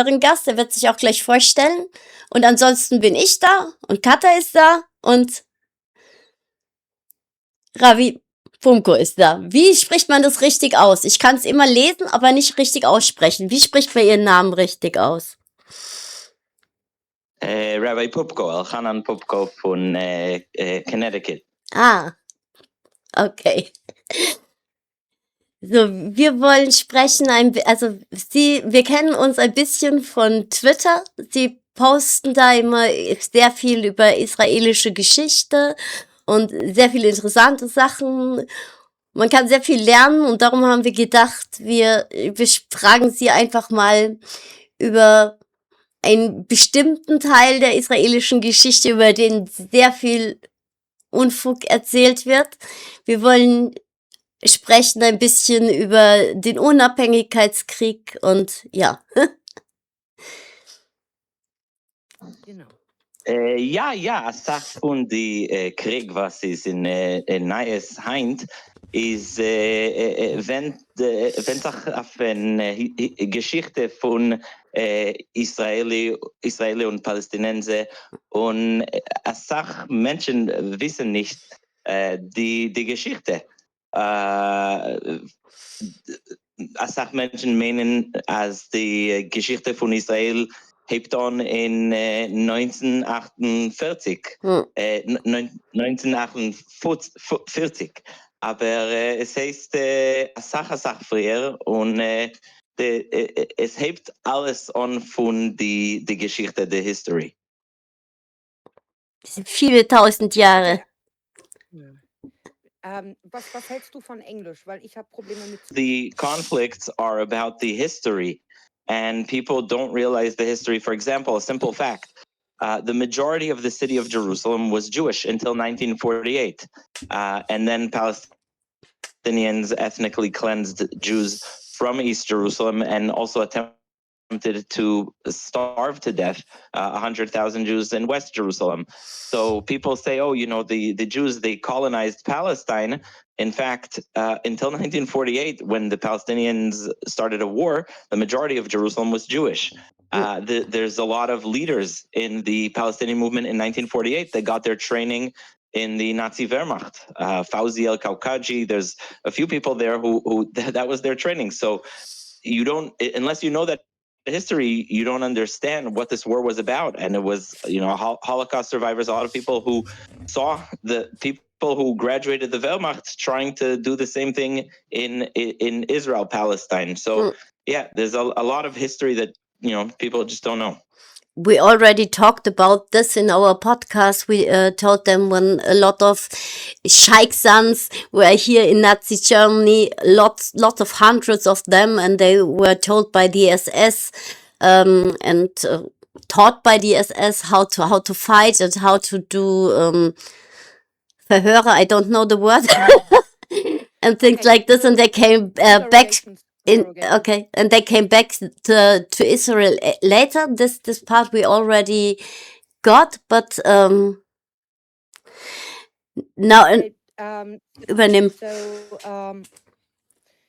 anderen Gast, der wird sich auch gleich vorstellen. Und ansonsten bin ich da und Katha ist da und Rabbi Poupko ist da. Wie spricht man das richtig aus? Ich kann es immer lesen, aber nicht richtig aussprechen. Wie spricht man Ihren Namen richtig aus? Rabbi Poupko, Elchanan Poupko von Connecticut. Ah, okay. So, wir wollen sprechen, wir kennen uns ein bisschen von Twitter. Sie posten da immer sehr viel über israelische Geschichte und sehr viele interessante Sachen. Man kann sehr viel lernen und darum haben wir gedacht, wir fragen Sie einfach mal über einen bestimmten Teil der israelischen Geschichte, über den sehr viel Unfug erzählt wird. Wir wollen sprechen ein bisschen über den Unabhängigkeitskrieg und ja. Genau. Asach von die Krieg, was ist in Neues Heint, ist, wenn sich auf eine Geschichte von Israeli und Palästinenser und Asach Menschen wissen nicht die Geschichte. Asach Menschen meinen, als die Geschichte von Israel hebt on in 1948. 1948. Aber es heißt Asach früher und es hebt alles on von die Geschichte, der History. Viele tausend Jahre. Was hältst du von Englisch? Weil ich habe Probleme mit... The conflicts are about the history. And people don't realize the history. For example, a simple fact, the majority of the city of Jerusalem was Jewish until 1948. And then Palestinians ethnically cleansed Jews from East Jerusalem and also attempted to starve to death 100,000 Jews in West Jerusalem. So people say, the Jews, they colonized Palestine. In fact, until 1948, when the Palestinians started a war, the majority of Jerusalem was Jewish. There's a lot of leaders in the Palestinian movement in 1948 that got their training in the Nazi Wehrmacht. Fauzi el-Kaukaji, there's a few people there who that was their training. So you don't, unless you know that history, you don't understand what this war was about. And it was, Holocaust survivors, a lot of people who saw the people who graduated the Wehrmacht trying to do the same thing in Israel, Palestine. So there's a lot of history that, people just don't know. We already talked about this in our podcast. We told them when a lot of Sheikh sons were here in Nazi Germany, lots of hundreds of them, and they were told by the SS and taught by the SS how to fight and how to do Verhöre. I don't know the word. And things like this, and they came back. And they came back to Israel later. This part we already got, but now übernimm. So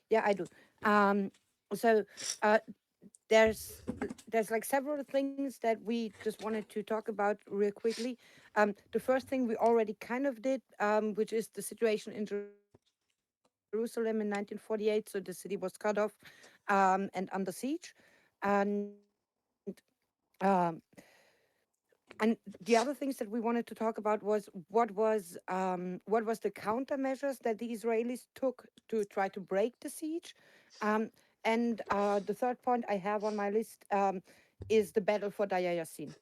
yeah, I do. There's like several things that we just wanted to talk about real quickly. The first thing we already kind of did, which is the situation in Jerusalem in 1948. So the city was cut off and under siege, and the other things that we wanted to talk about was what was the countermeasures that the Israelis took to try to break the siege, and the third point I have on my list is the battle for Deir Yasin.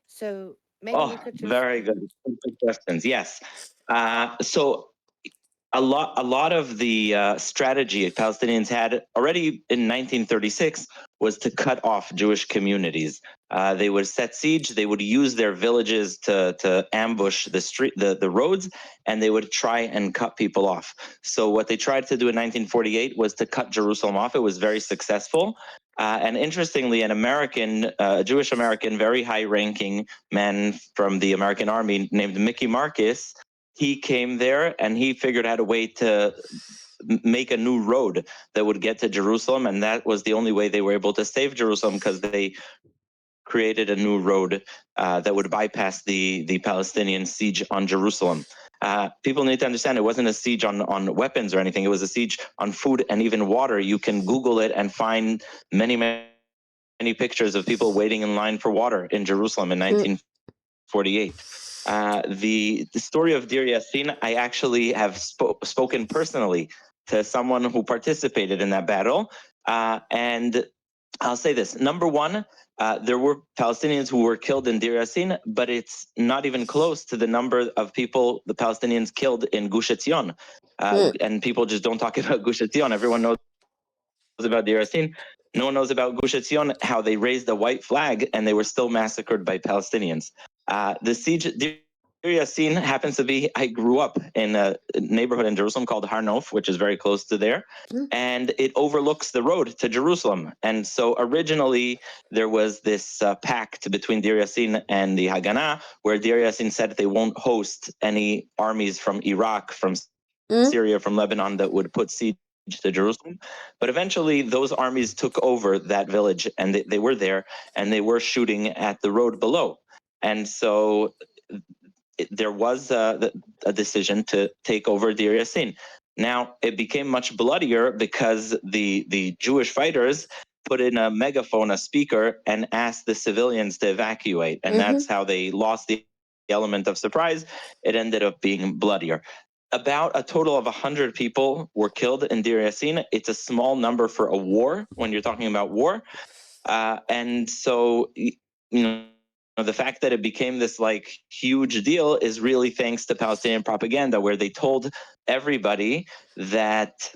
So maybe you could just... Very good questions. Yes. So a lot of the strategy Palestinians had already in 1936 was to cut off Jewish communities. They would set siege. They would use their villages to ambush the roads, and they would try and cut people off. So what they tried to do in 1948 was to cut Jerusalem off. It was very successful. And interestingly, a Jewish American, very high-ranking man from the American Army named Mickey Marcus, he came there and he figured out a way to make a new road that would get to Jerusalem, and that was the only way they were able to save Jerusalem, because they created a new road that would bypass the Palestinian siege on Jerusalem. People need to understand it wasn't a siege on weapons or anything. It was a siege on food and even water. You can Google it and find many pictures of people waiting in line for water in Jerusalem in 1948. The story of Deir Yasin, I actually have spoken personally to someone who participated in that battle, and I'll say this. Number one, there were Palestinians who were killed in Deir Yasin, but it's not even close to the number of people the Palestinians killed in Gush Etzion. And people just don't talk about Gush Etzion. Everyone knows about Deir Yasin. No one knows about Gush Etzion, how they raised a white flag and they were still massacred by Palestinians. The siege Deir Yasin happens to be, I grew up in a neighborhood in Jerusalem called Har Nof, which is very close to there, and it overlooks the road to Jerusalem. And so originally there was this pact between Deir Yasin and the Haganah, where Deir Yasin said they won't host any armies from Iraq, from Syria, from Lebanon that would put siege to Jerusalem. But eventually those armies took over that village, and they were there, and they were shooting at the road below. And so there was a decision to take over Deir Yasin. Now, it became much bloodier because the Jewish fighters put in a megaphone, a speaker, and asked the civilians to evacuate. And that's how they lost the element of surprise. It ended up being bloodier. About a total of 100 people were killed in Deir Yasin. It's a small number for a war when you're talking about war. And so, the fact that it became this like huge deal is really thanks to Palestinian propaganda, where they told everybody that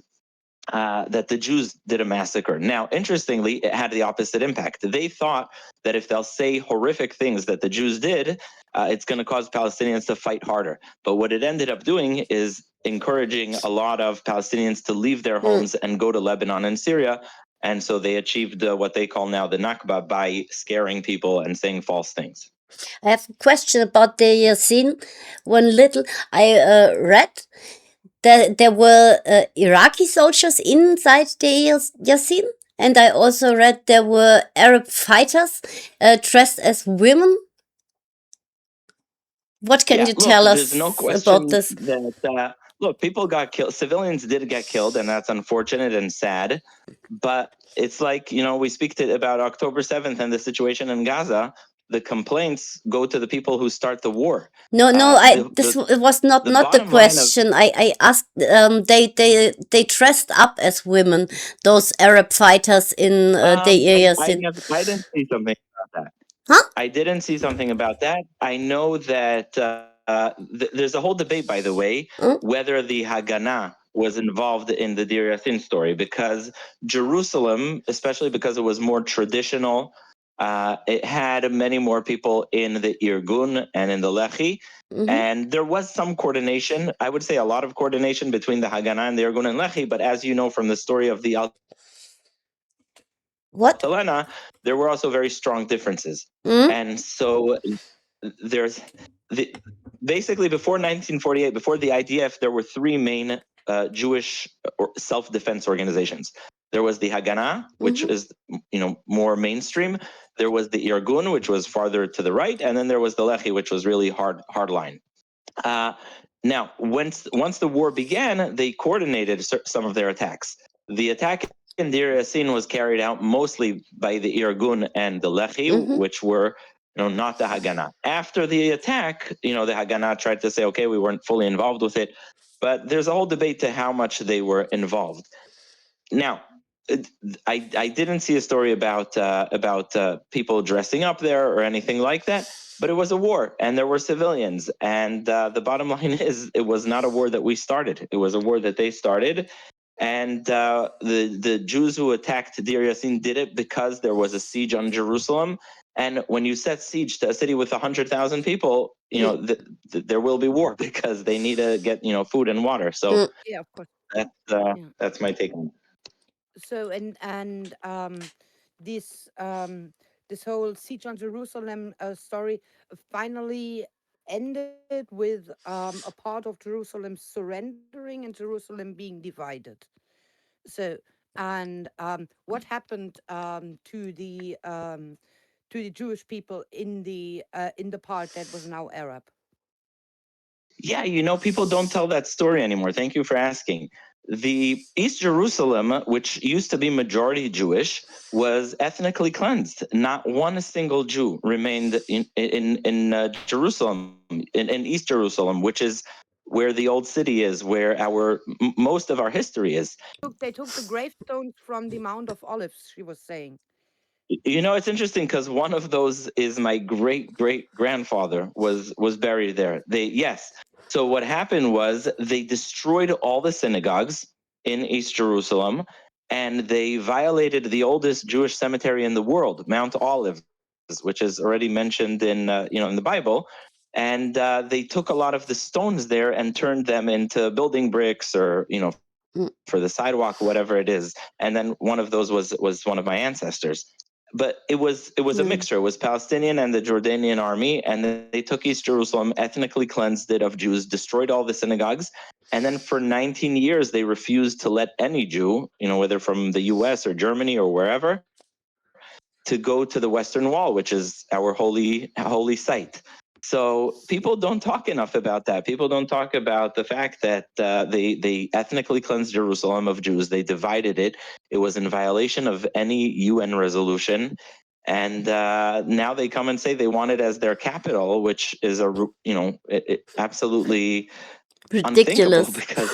that the Jews did a massacre. Now, interestingly, it had the opposite impact. They thought that if they'll say horrific things that the Jews did, it's going to cause Palestinians to fight harder. But what it ended up doing is encouraging a lot of Palestinians to leave their homes and go to Lebanon and Syria. And so they achieved what they call now the Nakba by scaring people and saying false things. I have a question about Deir Yasin. One little, I read that there were Iraqi soldiers inside Deir Yasin, and I also read there were Arab fighters dressed as women. What can you tell there's us no about question this? that look, people got killed. Civilians did get killed, and that's unfortunate and sad. But it's like, we speak about October 7th and the situation in Gaza. The complaints go to the people who start the war. No, this was not the bottom question. I asked. They dressed up as women. Those Arab fighters in Deir Yasin. I didn't see something about that. Huh? I didn't see something about that. I know that there's a whole debate, by the way, whether the Haganah was involved in the Deir Yasin story, because Jerusalem, especially because it was more traditional, it had many more people in the Irgun and in the Lehi. And there was some coordination, I would say a lot of coordination between the Haganah and the Irgun and Lehi, but as you know from the story of the Altalena, there were also very strong differences. And so there's basically before 1948, before the IDF, there were three main Jewish self-defense organizations. There was the Haganah, which is more mainstream. There was the Irgun, which was farther to the right, and then there was the Lehi, which was really hardline. Now, once the war began, they coordinated some of their attacks. The attack in Deir Yasin was carried out mostly by the Irgun and the Lehi, which were not the Haganah. After the attack, the Haganah tried to say, okay, we weren't fully involved with it, but there's a whole debate to how much they were involved. Now, I didn't see a story about people dressing up there or anything like that, but it was a war and there were civilians. And the bottom line is it was not a war that we started. It was a war that they started. And the Jews who attacked Deir Yasin did it because there was a siege on Jerusalem. And when you set siege to a city with 100,000 people, there will be war because they need to get food and water. So yeah, of course. That's my take on it. So and this this whole siege on Jerusalem story finally ended with a part of Jerusalem surrendering and Jerusalem being divided. So, and what happened to the Jewish people in the part that was now Arab? Yeah, people don't tell that story anymore. Thank you for asking. The East Jerusalem, which used to be majority Jewish, was ethnically cleansed. Not one single Jew remained in Jerusalem, in East Jerusalem, which is where the old city is, where most of our history is. They took the gravestones from the Mount of Olives, she was saying. It's interesting because one of those is my great great grandfather was buried there. Yes. So what happened was they destroyed all the synagogues in East Jerusalem, and they violated the oldest Jewish cemetery in the world, Mount Olives, which is already mentioned in the Bible. And they took a lot of the stones there and turned them into building bricks, or Mm, for the sidewalk, whatever it is. And then one of those was one of my ancestors. But it was a mm, mixture. It was Palestinian and the Jordanian army, and they took East Jerusalem, ethnically cleansed it of Jews, destroyed all the synagogues, and then for 19 years they refused to let any Jew, whether from the U.S. or Germany or wherever, to go to the Western Wall, which is our holy site. So people don't talk enough about that. People don't talk about the fact that they ethnically cleansed Jerusalem of Jews. They divided it. It was in violation of any UN resolution. And now they come and say they want it as their capital, which is absolutely unthinkable ridiculous. because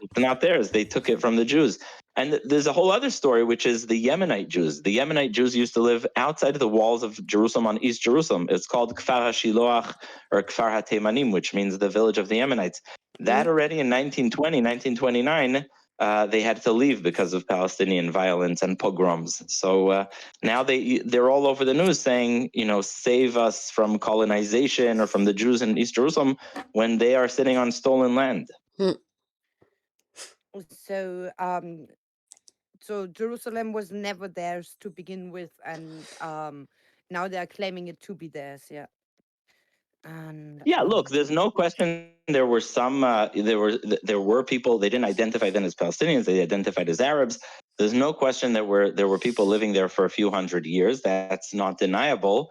it's not theirs. They took it from the Jews. And there's a whole other story, which is the Yemenite Jews. The Yemenite Jews used to live outside of the walls of Jerusalem on East Jerusalem. It's called Kfar HaShiloach, or Kfar HaTeimanim, which means the village of the Yemenites. That Mm, already in 1920, 1929, they had to leave because of Palestinian violence and pogroms. So now they're all over the news saying, save us from colonization or from the Jews in East Jerusalem, when they are sitting on stolen land. mm. So, so Jerusalem was never theirs to begin with, and now they are claiming it to be theirs. Yeah, and Yeah, look, there's no question there were there were people. They didn't identify them as Palestinians, they identified as Arabs. There's no question there were people living there for a few hundred years. That's not deniable.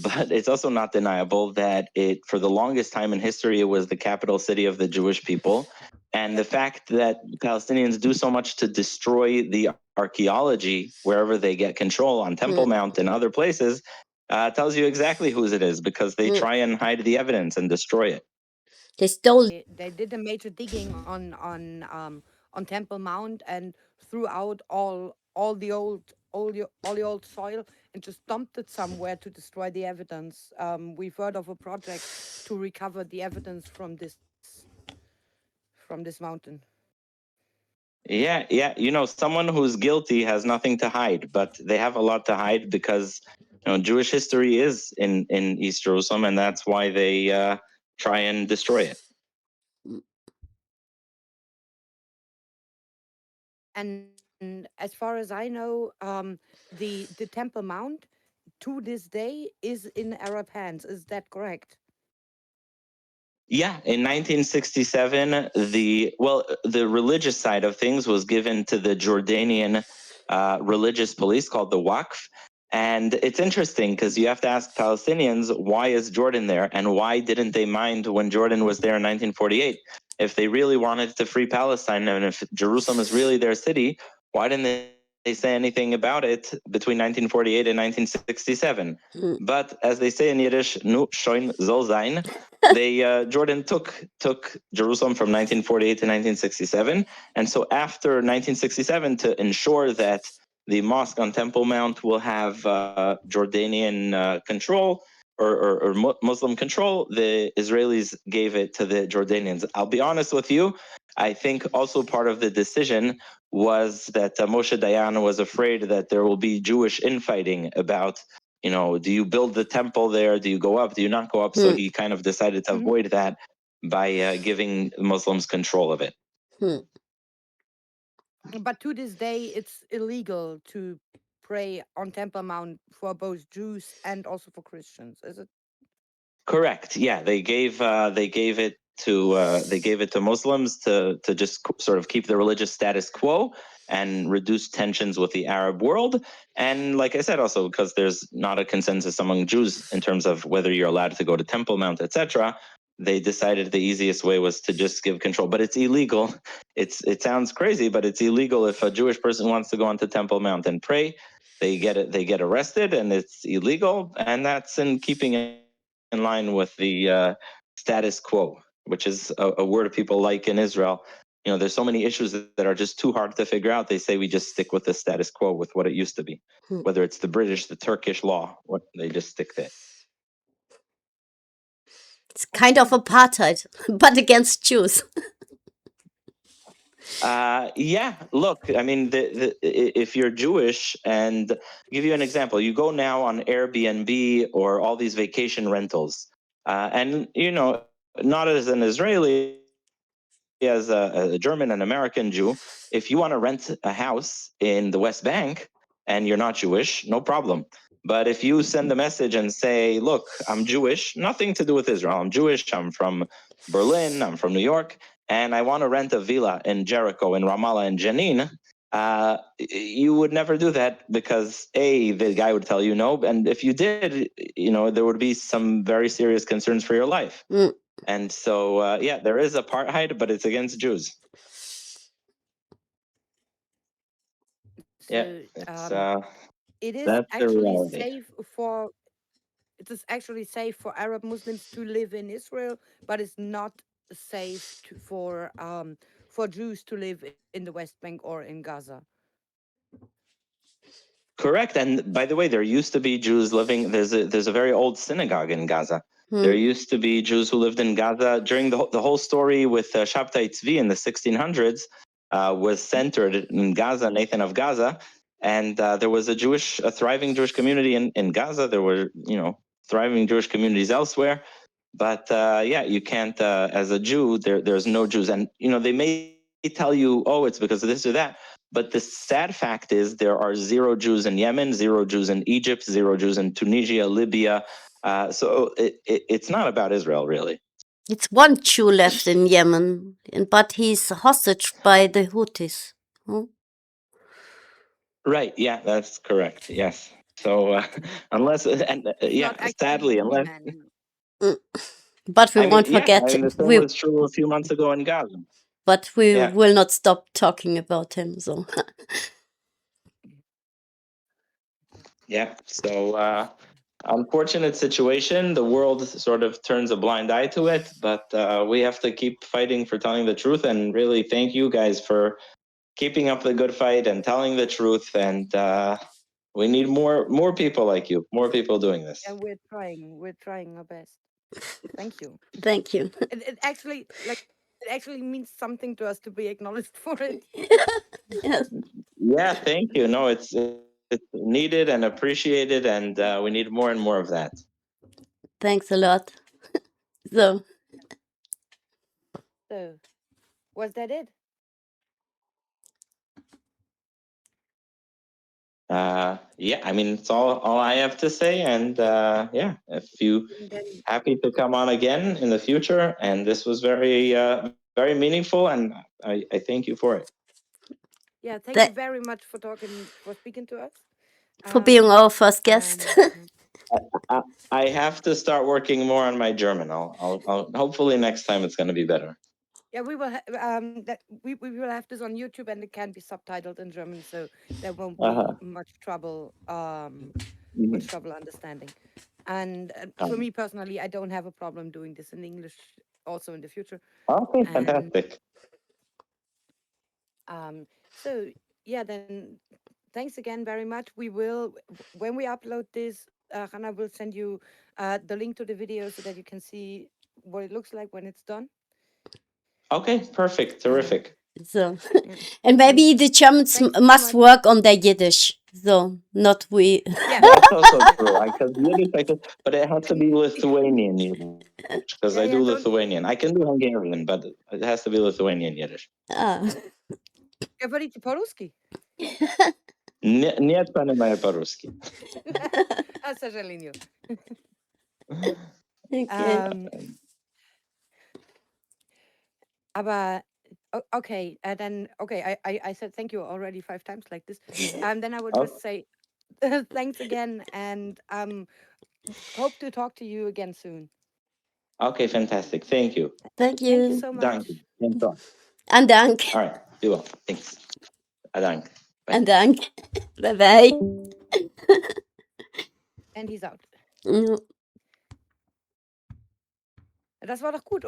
But it's also not deniable that it for the longest time in history it was the capital city of the Jewish people. And the fact that Palestinians do so much to destroy the archaeology wherever they get control, on Temple Mm, Mount and other places, tells you exactly whose it is, because they mm. try and hide the evidence and destroy it. They stole. they did a major digging on Temple Mount and threw out all the old soil and just dumped it somewhere to destroy the evidence. We've heard of a project to recover the evidence from this mountain. Yeah, yeah. Someone who's guilty has nothing to hide, but they have a lot to hide because Jewish history is in East Jerusalem, and that's why they try and destroy it. Mm. And as far as I know, the Temple Mount to this day is in Arab hands. Is that correct? Yeah, in 1967, the religious side of things was given to the Jordanian religious police called the Waqf. And it's interesting because you have to ask Palestinians, why is Jordan there, and why didn't they mind when Jordan was there in 1948? If they really wanted to free Palestine, and if Jerusalem is really their city, why didn't they say anything about it between 1948 and 1967? Mm, But as they say in Yiddish, nu shoin soll sein. They Jordan took Jerusalem from 1948 to 1967, and so after 1967, to ensure that the mosque on Temple Mount will have Jordanian control, or Muslim control, the Israelis gave it to the Jordanians. I'll be honest with you, I think also part of the decision was that Moshe Dayan was afraid that there will be Jewish infighting about, do you build the temple there? Do you go up? Do you not go up? So mm, he kind of decided to Mhm. avoid that by giving Muslims control of it. mm. But to this day, it's illegal to pray on Temple Mount for both Jews and also for Christians, is it? Correct. Yeah, they gave it to Muslims to just sort of keep the religious status quo and reduce tensions with the Arab world. And like I said, also because there's not a consensus among Jews in terms of whether you're allowed to go to Temple Mount, etc. They decided the easiest way was to just give control, but it's illegal. It sounds crazy, but it's illegal if a Jewish person wants to go onto Temple Mount and pray. They get arrested, and it's illegal, and that's in keeping in line with the status quo, which is a word people like in Israel. You know, there's so many issues that are just too hard to figure out. They say we just stick with the status quo, with what it used to be, whether it's the British, the Turkish law, what they just stick there. It's kind of apartheid, but against Jews. Yeah, look, I mean, if you're Jewish, and I'll give you an example, you go now on Airbnb or all these vacation rentals, and you know, not as an Israeli, as a German and American Jew, if you want to rent a house in the West Bank and you're not Jewish, no problem. But if you send a message and say, look, I'm Jewish, nothing to do with Israel, I'm Jewish, I'm from Berlin, I'm from New York, and I want to rent a villa in Jericho, in Ramallah, and Jenin, you would never do that because the guy would tell you no, and if you did, you know, there would be some very serious concerns for your life. And so, yeah, there is apartheid, but it's against Jews. So Yeah, it is that's the actually reality. safe for it is actually safe for Arab Muslims to live in Israel, but it's not safe for Jews to live in the West Bank or in Gaza. Correct. And by the way, there used to be Jews living. There's a very old synagogue in Gaza. There used to be Jews who lived in Gaza during the whole story with Shabtai Tzvi in the 1600s. Was centered in Gaza, Nathan of Gaza, and there was a thriving Jewish community in Gaza. There were, you know, thriving Jewish communities elsewhere, but yeah, you can't as a Jew. There's no Jews, and you know, they may tell you, oh, it's because of this or that. But the sad fact is there are 0 Jews in Yemen, 0 Jews in Egypt, 0 Jews in Tunisia, Libya. So it's not about Israel, really. It's one Jew left in Yemen, but he's hostage by the Houthis. Right. Yeah, that's correct. Yes. So unless, and yeah, Not actually sadly, the unless, man. But we I mean, won't yeah, forget I mean, the same we was true a few months ago in Gaza. but we Yeah. will not stop talking about him. So Yeah. So unfortunate situation. The world sort of turns a blind eye to it, but we have to keep fighting for telling the truth. And really, thank you guys for keeping up the good fight and telling the truth. And we need more people like you, more people doing this. And we're trying our best. Thank you. thank you. It actually means something to us to be acknowledged for it. Yes. Yeah, thank you. No, it's needed and appreciated, and we need more and more of that. Thanks a lot. So So, was that it? Yeah, I mean, it's all I have to say, and yeah, if you Then, happy to come on again in the future, and this was very meaningful, and I thank you for it. yeah, thank you that very much for speaking to us. for being our first And guest. I have to start working more on my German. I'll hopefully next time it's going to be better. yeah, we will we will have this on YouTube, and it can be subtitled in German, so there won't be much trouble understanding. And for me personally, I don't have a problem doing this in English also in the future. Okay, And fantastic. so yeah, then thanks again very much. We will, when we upload this, Hannah will send you the link to the video so that you can see what it looks like when it's done. Okay, perfect, terrific. So Yeah. and maybe the Germans Thanks so must much. work on their Yiddish. So not we. Yeah. That's also true. Because Yiddish, but it has to be Lithuanian Yiddish because I do Don't. Lithuanian. I can do Hungarian, but it has to be Lithuanian Yiddish. Говорите по-русски? Нет, понимаю по-русски. К сожалению. Okay. Aber okay, then okay, I said thank you already 5 times like this. Then I would Oh. just say thanks again, and hope to talk to you again soon. Okay, fantastic. Thank you. Thank Thank you you. so much. Danke. Thanks a lot. And Dank. All right. Be well. Thanks. Dank. Bye. And Dank. Bye bye. And he's out. Ja. Das war doch gut,